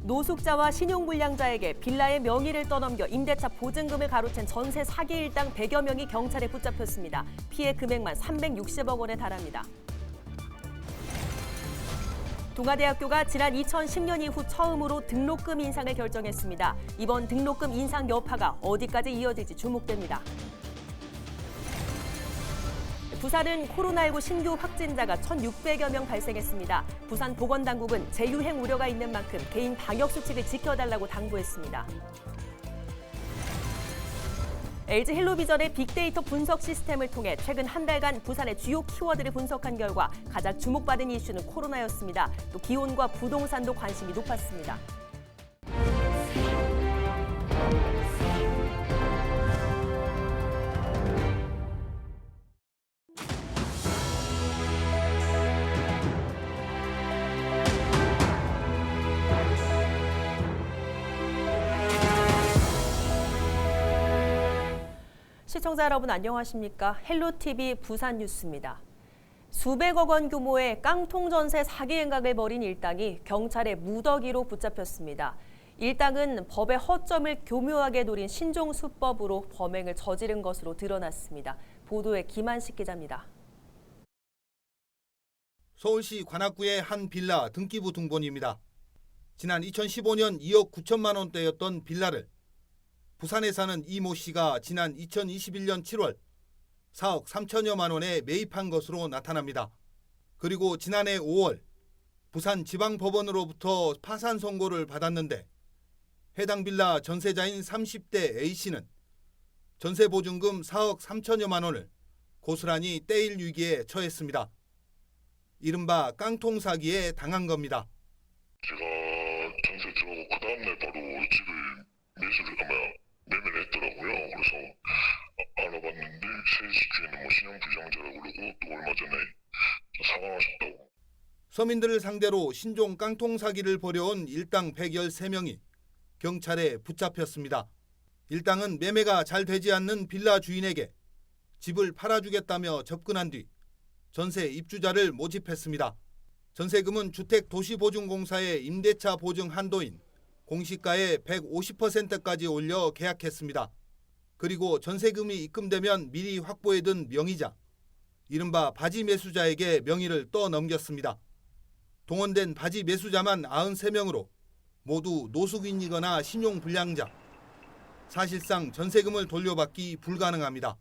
노숙자와 신용불량자에게 빌라의 명의를 떠넘겨 임대차 보증금을 가로챈 전세 사기 일당 100여 명이 경찰에 붙잡혔습니다. 피해 금액만 360억 원에 달합니다. 동아대학교가 지난 2010년 이후 처음으로 등록금 인상을 결정했습니다. 이번 등록금 인상 여파가 어디까지 이어질지 주목됩니다. 부산은 코로나19 신규 확진자가 1,600여 명 발생했습니다. 부산 보건당국은 재유행 우려가 있는 만큼 개인 방역 수칙을 지켜달라고 당부했습니다. LG 헬로비전의 빅데이터 분석 시스템을 통해 최근 한 달간 부산의 주요 키워드를 분석한 결과 가장 주목받은 이슈는 코로나였습니다. 또 기온과 부동산도 관심이 높았습니다. 시청자 여러분 안녕하십니까? 헬로티비 부산 뉴스입니다. 수백억 원 규모의 깡통 전세 사기 행각을 벌인 일당이 경찰의 무더기로 붙잡혔습니다. 일당은 법의 허점을 교묘하게 노린 신종 수법으로 범행을 저지른 것으로 드러났습니다. 보도에 김한식 기자입니다. 서울시 관악구의 한 빌라 등기부 등본입니다. 지난 2015년 2억 9천만 원대였던 빌라를 부산에 사는 이모 씨가 지난 2021년 7월 4억 3천여만 원에 매입한 것으로 나타납니다. 그리고 지난해 5월 부산지방법원으로부터 파산 선고를 받았는데 해당 빌라 전세자인 30대 A씨는 전세보증금 4억 3천여만 원을 고스란히 떼일 위기에 처했습니다. 이른바 깡통 사기에 당한 겁니다. 제가 전세 들어오고 그 다음날 바로 집을 매매를 했더라고요. 그래서 알아봤는데 새 집주인은 신용불량자라고 그러고 또 얼마 전에 사망하셨다고. 서민들을 상대로 신종 깡통 사기를 벌여온 일당 113명이 경찰에 붙잡혔습니다. 일당은 매매가 잘 되지 않는 빌라 주인에게 집을 팔아주겠다며 접근한 뒤 전세 입주자를 모집했습니다. 전세금은 주택도시보증공사의 임대차 보증 한도인 공시가의 150%까지 올려 계약했습니다. 그리고 전세금이 입금되면 미리 확보해둔 명의자, 이른바 바지 매수자에게 명의를 떠넘겼습니다. 동원된 바지 매수자만 93명으로 모두 노숙인이거나 신용불량자, 사실상 전세금을 돌려받기 불가능합니다.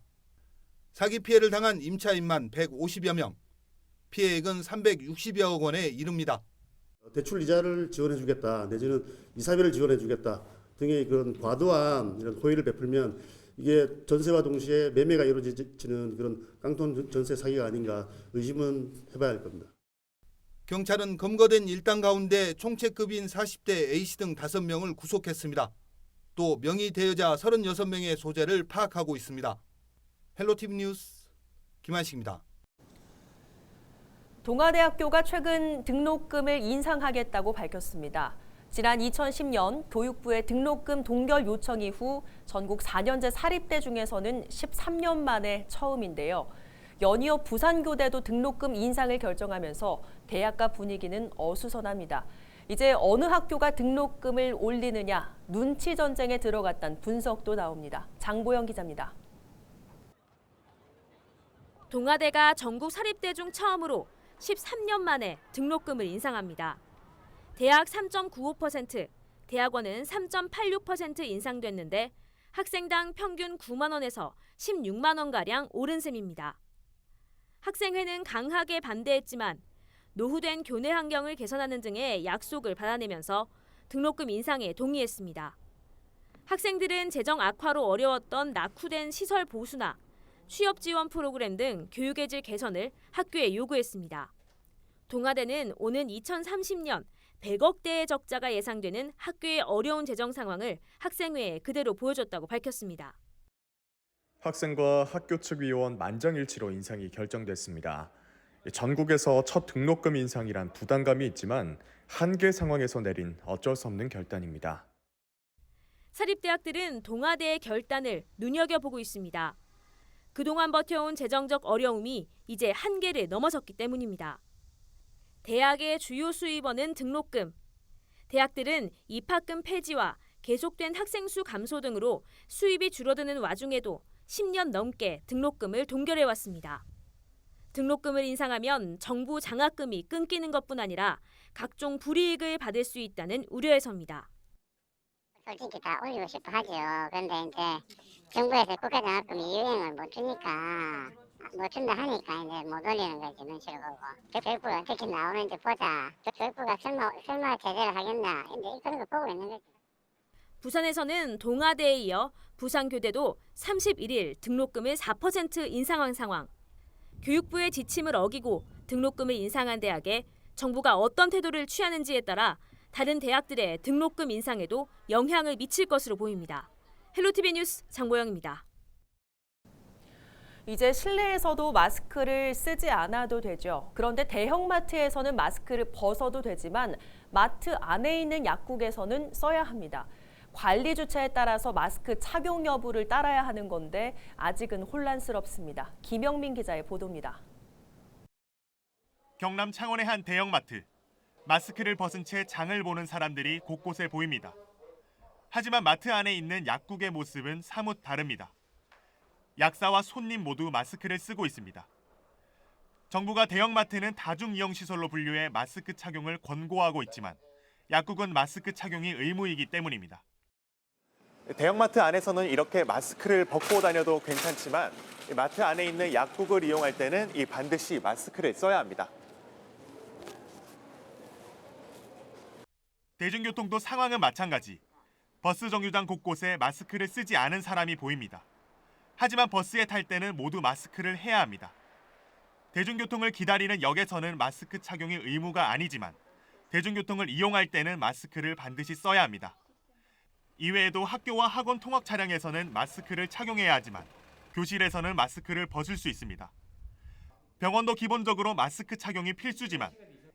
사기 피해를 당한 임차인만 150여 명, 피해액은 360여억 원에 이릅니다. 대출 이자를 지원해주겠다, 내지는 이사비를 지원해주겠다 등의 그런 과도한 이런 호의를 베풀면 이게 전세와 동시에 매매가 이루어지는 그런 깡통 전세 사기가 아닌가 의심은 해봐야 할 겁니다. 경찰은 검거된 일당 가운데 총책급인 40대 A씨 등 5명을 구속했습니다. 또 명의 대여자 36명의 소재를 파악하고 있습니다. 헬로티비 뉴스 김한식입니다. 동아대학교가 최근 등록금을 인상하겠다고 밝혔습니다. 지난 2010년 교육부의 등록금 동결 요청 이후 전국 4년제 사립대 중에서는 13년 만에 처음인데요. 연이어 부산교대도 등록금 인상을 결정하면서 대학가 분위기는 어수선합니다. 이제 어느 학교가 등록금을 올리느냐 눈치 전쟁에 들어갔다는 분석도 나옵니다. 장보영 기자입니다. 동아대가 전국 사립대 중 처음으로 13년 만에 등록금을 인상합니다. 대학 3.95%, 대학원은 3.86% 인상됐는데 학생당 평균 9만 원에서 16만 원가량 오른 셈입니다. 학생회는 강하게 반대했지만 노후된 교내 환경을 개선하는 등의 약속을 받아내면서 등록금 인상에 동의했습니다. 학생들은 재정 악화로 어려웠던 낙후된 시설 보수나 취업 지원 프로그램 등 교육의 질 개선을 학교에 요구했습니다. 동아대는 오는 2030년 100억대의 적자가 예상되는 학교의 어려운 재정 상황을 학생회에 그대로 보여줬다고 밝혔습니다. 학생과 학교 측 위원 만장일치로 인상이 결정됐습니다. 전국에서 첫 등록금 인상이란 부담감이 있지만 한계 상황에서 내린 어쩔 수 없는 결단입니다. 사립대학들은 동아대의 결단을 눈여겨보고 있습니다. 그동안 버텨온 재정적 어려움이 이제 한계를 넘어섰기 때문입니다. 대학의 주요 수입원은 등록금, 대학들은 입학금 폐지와 계속된 학생 수 감소 등으로 수입이 줄어드는 와중에도 10년 넘게 등록금을 동결해왔습니다. 등록금을 인상하면 정부 장학금이 끊기는 것뿐 아니라 각종 불이익을 받을 수 있다는 우려에서입니다. 솔직히 다 올리고 싶어 하죠. 그런데 이제 정부에서 국가장학금이 유행을 못 주니까 못 준다 하니까 이제 못 올리는 거지 눈치를 보고. 교육부가 어떻게 나오는지 보자. 교육부가 설마 제대로 하겠나 이제 그런 거 보고 있는 거지. 부산에서는 동아대에 이어 부산교대도 31일 등록금을 4% 인상한 상황. 교육부의 지침을 어기고 등록금을 인상한 대학에 정부가 어떤 태도를 취하는지에 따라 다른 대학들의 등록금 인상에도 영향을 미칠 것으로 보입니다. 헬로티비 뉴스 장보영입니다. 이제 실내에서도 마스크를 쓰지 않아도 되죠. 그런데 대형마트에서는 마스크를 벗어도 되지만 마트 안에 있는 약국에서는 써야 합니다. 관리 주체에 따라서 마스크 착용 여부를 따라야 하는 건데 아직은 혼란스럽습니다. 김영민 기자의 보도입니다. 경남 창원의 한 대형마트. 마스크를 벗은 채 장을 보는 사람들이 곳곳에 보입니다. 하지만 마트 안에 있는 약국의 모습은 사뭇 다릅니다. 약사와 손님 모두 마스크를 쓰고 있습니다. 정부가 대형마트는 다중이용시설로 분류해 마스크 착용을 권고하고 있지만 약국은 마스크 착용이 의무이기 때문입니다. 대형마트 안에서는 이렇게 마스크를 벗고 다녀도 괜찮지만 마트 안에 있는 약국을 이용할 때는 반드시 마스크를 써야 합니다. 대중교통도 상황은 마찬가지. 버스 정류장 곳곳에 마스크를 쓰지 않은 사람이 보입니다. 하지만 버스에 탈 때는 모두 마스크를 해야 합니다. 대중교통을 기다리는 역에서는 마스크 착용이 의무가 아니지만 대중교통을 이용할 때는 마스크를 반드시 써야 합니다. 이외에도 학교와 학원 통학 차량에서는 마스크를 착용해야 하지만 교실에서는 마스크를 벗을 수 있습니다. 병원도 기본적으로 마스크 착용이 필수지만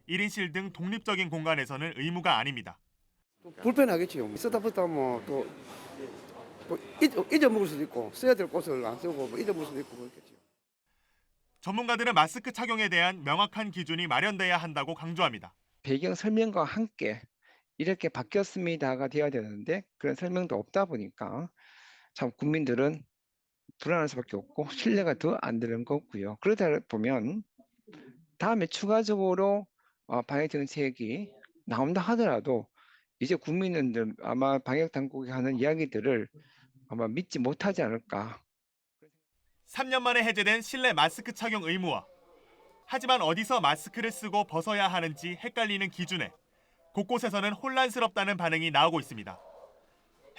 1인실 등 독립적인 공간에서는 의무가 아닙니다. 불편하겠지요. 쓰다 보다 또 잊어먹을 수도 있고 써야 될 곳을 안 쓰고 잊어먹을 수도 있고 그렇겠죠. 전문가들은 마스크 착용에 대한 명확한 기준이 마련돼야 한다고 강조합니다. 배경 설명과 함께 이렇게 바뀌었습니다가 되어야 되는데 그런 설명도 없다 보니까 참 국민들은 불안할 수밖에 없고 신뢰가 더 안 되는 거고요. 그러다 보면 다음에 추가적으로 방역 정책이 나온다 하더라도 이제 국민들 아마 방역 당국이 하는 이야기들을 아마 믿지 못하지 않을까. 3년 만에 해제된 실내 마스크 착용 의무화. 하지만 어디서 마스크를 쓰고 벗어야 하는지 헷갈리는 기준에 곳곳에서는 혼란스럽다는 반응이 나오고 있습니다.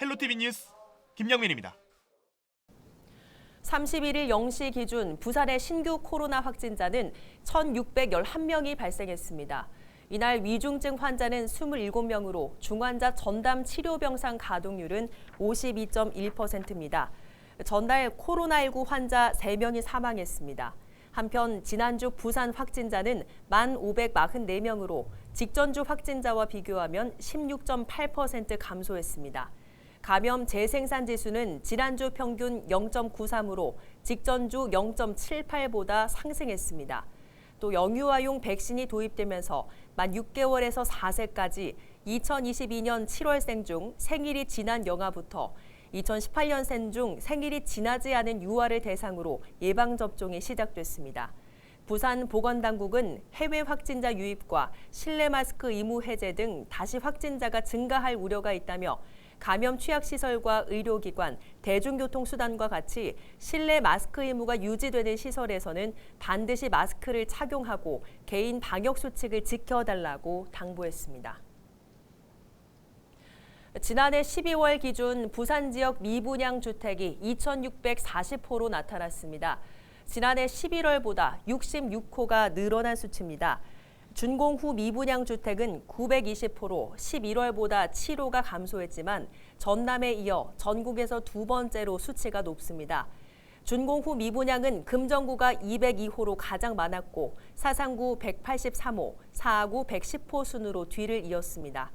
헬로티비 뉴스 김영민입니다. 31일 0시 기준 부산의 신규 코로나 확진자는 1,611명이 발생했습니다. 이날 위중증 환자는 27명으로 중환자 전담 치료병상 가동률은 52.1%입니다. 전날 코로나19 환자 3명이 사망했습니다. 한편 지난주 부산 확진자는 1,544명으로 직전주 확진자와 비교하면 16.8% 감소했습니다. 감염 재생산 지수는 지난주 평균 0.93으로 직전주 0.78보다 상승했습니다. 또 영유아용 백신이 도입되면서 만 6개월에서 4세까지 2022년 7월생 중 생일이 지난 영아부터 2018년생 중 생일이 지나지 않은 유아를 대상으로 예방접종이 시작됐습니다. 부산 보건당국은 해외 확진자 유입과 실내 마스크 의무 해제 등 다시 확진자가 증가할 우려가 있다며 감염 취약시설과 의료기관, 대중교통수단과 같이 실내 마스크 의무가 유지되는 시설에서는 반드시 마스크를 착용하고 개인 방역수칙을 지켜달라고 당부했습니다. 지난해 12월 기준 부산 지역 미분양 주택이 2,640호로 나타났습니다. 지난해 11월보다 66호가 늘어난 수치입니다. 준공 후 미분양 주택은 920호로 11월보다 7호가 감소했지만 전남에 이어 전국에서 두 번째로 수치가 높습니다. 준공 후 미분양은 금정구가 202호로 가장 많았고 사상구 183호, 사하구 110호 순으로 뒤를 이었습니다.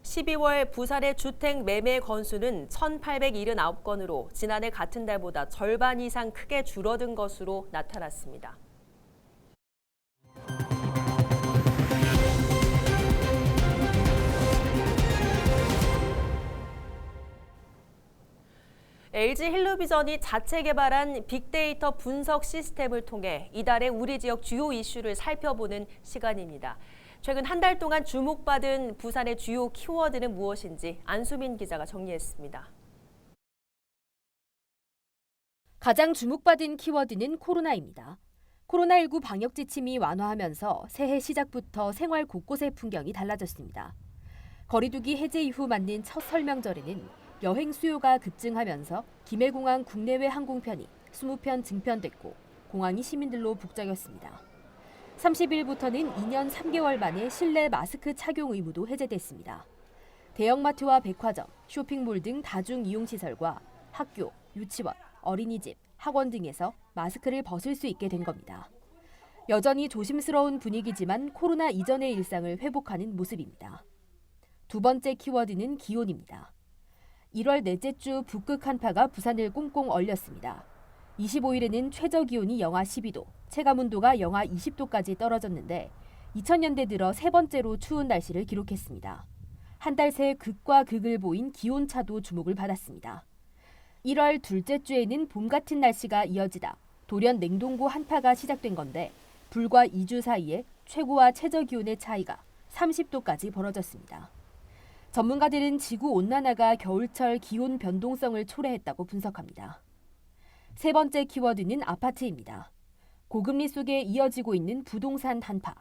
12월 부산의 주택 매매 건수는 1,879건으로 지난해 같은 달보다 절반 이상 크게 줄어든 것으로 나타났습니다. LG 헬로비전이 자체 개발한 빅데이터 분석 시스템을 통해 이달의 우리 지역 주요 이슈를 살펴보는 시간입니다. 최근 한 달 동안 주목받은 부산의 주요 키워드는 무엇인지 안수민 기자가 정리했습니다. 가장 주목받은 키워드는 코로나입니다. 코로나19 방역 지침이 완화하면서 새해 시작부터 생활 곳곳의 풍경이 달라졌습니다. 거리두기 해제 이후 맞는 첫 설명절에는 여행 수요가 급증하면서 김해공항 국내외 항공편이 20편 증편됐고 공항이 시민들로 북적였습니다. 30일부터는 2년 3개월 만에 실내 마스크 착용 의무도 해제됐습니다. 대형마트와 백화점, 쇼핑몰 등 다중이용시설과 학교, 유치원, 어린이집, 학원 등에서 마스크를 벗을 수 있게 된 겁니다. 여전히 조심스러운 분위기지만 코로나 이전의 일상을 회복하는 모습입니다. 두 번째 키워드는 기온입니다. 1월 넷째 주 북극 한파가 부산을 꽁꽁 얼렸습니다. 25일에는 최저 기온이 영하 12도, 체감온도가 영하 20도까지 떨어졌는데 2000년대 들어 세 번째로 추운 날씨를 기록했습니다. 한 달 새 극과 극을 보인 기온차도 주목을 받았습니다. 1월 둘째 주에는 봄 같은 날씨가 이어지다 돌연 냉동고 한파가 시작된 건데 불과 2주 사이에 최고와 최저 기온의 차이가 30도까지 벌어졌습니다. 전문가들은 지구온난화가 겨울철 기온 변동성을 초래했다고 분석합니다. 세 번째 키워드는 아파트입니다. 고금리 속에 이어지고 있는 부동산 한파.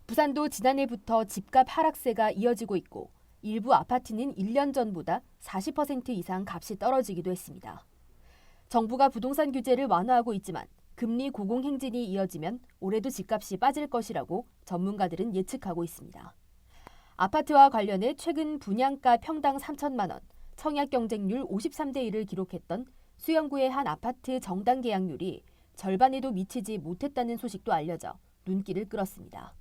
부산도 지난해부터 집값 하락세가 이어지고 있고 일부 아파트는 1년 전보다 40% 이상 값이 떨어지기도 했습니다. 정부가 부동산 규제를 완화하고 있지만 금리 고공행진이 이어지면 올해도 집값이 빠질 것이라고 전문가들은 예측하고 있습니다. 아파트와 관련해 최근 분양가 평당 3천만 원, 청약 경쟁률 53대 1을 기록했던 수영구의 한 아파트 정당 계약률이 절반에도 미치지 못했다는 소식도 알려져 눈길을 끌었습니다.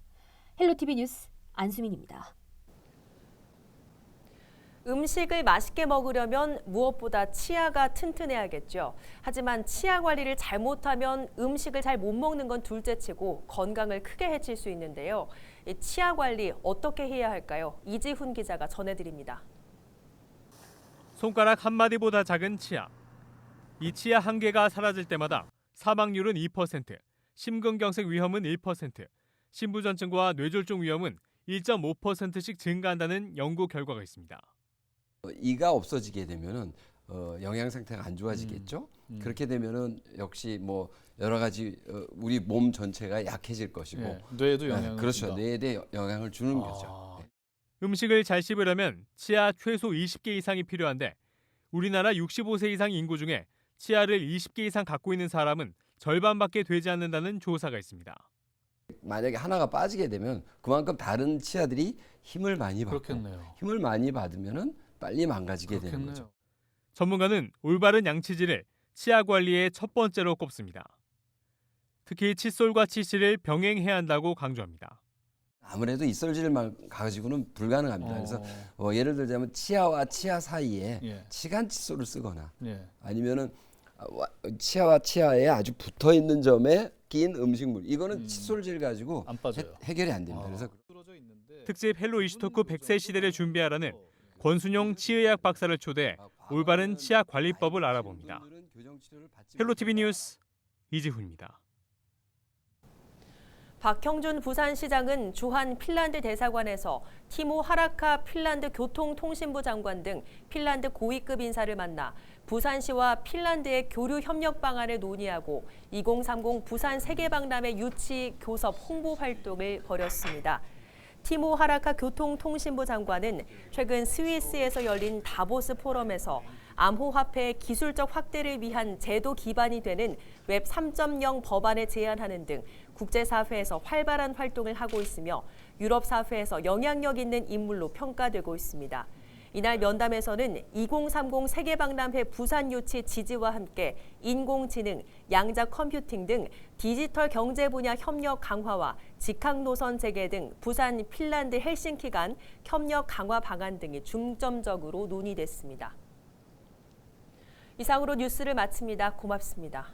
헬로티비 뉴스 안수민입니다. 음식을 맛있게 먹으려면 무엇보다 치아가 튼튼해야겠죠. 하지만 치아 관리를 잘못하면 음식을 잘 못 먹는 건 둘째치고 건강을 크게 해칠 수 있는데요. 이 치아 관리 어떻게 해야 할까요? 이지훈 기자가 전해드립니다. 손가락 한 마디보다 작은 치아. 이 치아 한 개가 사라질 때마다 사망률은 2%, 심근경색 위험은 1%, 신부전증과 뇌졸중 위험은 1.5%씩 증가한다는 연구 결과가 있습니다. 이가 없어지게 되면은 영양 상태가 안 좋아지겠죠. 그렇게 되면은 역시 뭐 여러 가지 우리 몸 전체가 약해질 것이고 뇌에도 영향을 그렇죠. 준다. 뇌에 영향을 주는 거죠. 음식을 잘 씹으려면 치아 최소 20개 이상이 필요한데 우리나라 65세 이상 인구 중에 치아를 20개 이상 갖고 있는 사람은 절반밖에 되지 않는다는 조사가 있습니다. 만약에 하나가 빠지게 되면 그만큼 다른 치아들이 힘을 많이 받고 그렇겠네요. 힘을 많이 받으면은 빨리 망가지게 되는 거죠. 전문가는 올바른 양치질을 치아 관리의 첫 번째로 꼽습니다. 특히 칫솔과 치실을 병행해야 한다고 강조합니다. 아무래도 이썰질만 가지고는 불가능합니다. 그래서 예를 들자면 치아와 치아 사이에 치간 칫솔을 쓰거나 아니면은 치아와 치아에 아주 붙어 있는 점에 낀 음식물 이거는 칫솔질 가지고 해결이 안 됩니다. 그래서 특집 헬로 이슈토크 100세 시대를 준비하라는 권순용 치의학 박사를 초대해 올바른 치아 관리법을 알아봅니다. 헬로티비 뉴스 이지훈입니다. 박형준 부산시장은 주한 핀란드 대사관에서 티모 하라카 핀란드 교통통신부 장관 등 핀란드 고위급 인사를 만나 부산시와 핀란드의 교류 협력 방안을 논의하고 2030 부산 세계박람회 유치 교섭 홍보 활동을 벌였습니다. 티모 하라카 교통통신부 장관은 최근 스위스에서 열린 다보스 포럼에서 암호화폐 기술적 확대를 위한 제도 기반이 되는 웹 3.0 법안을 제안하는 등 국제사회에서 활발한 활동을 하고 있으며 유럽사회에서 영향력 있는 인물로 평가되고 있습니다. 이날 면담에서는 2030 세계박람회 부산 유치 지지와 함께 인공지능, 양자 컴퓨팅 등 디지털 경제 분야 협력 강화와 직항 노선 재개 등 부산, 핀란드, 헬싱키 간 협력 강화 방안 등이 중점적으로 논의됐습니다. 이상으로 뉴스를 마칩니다. 고맙습니다.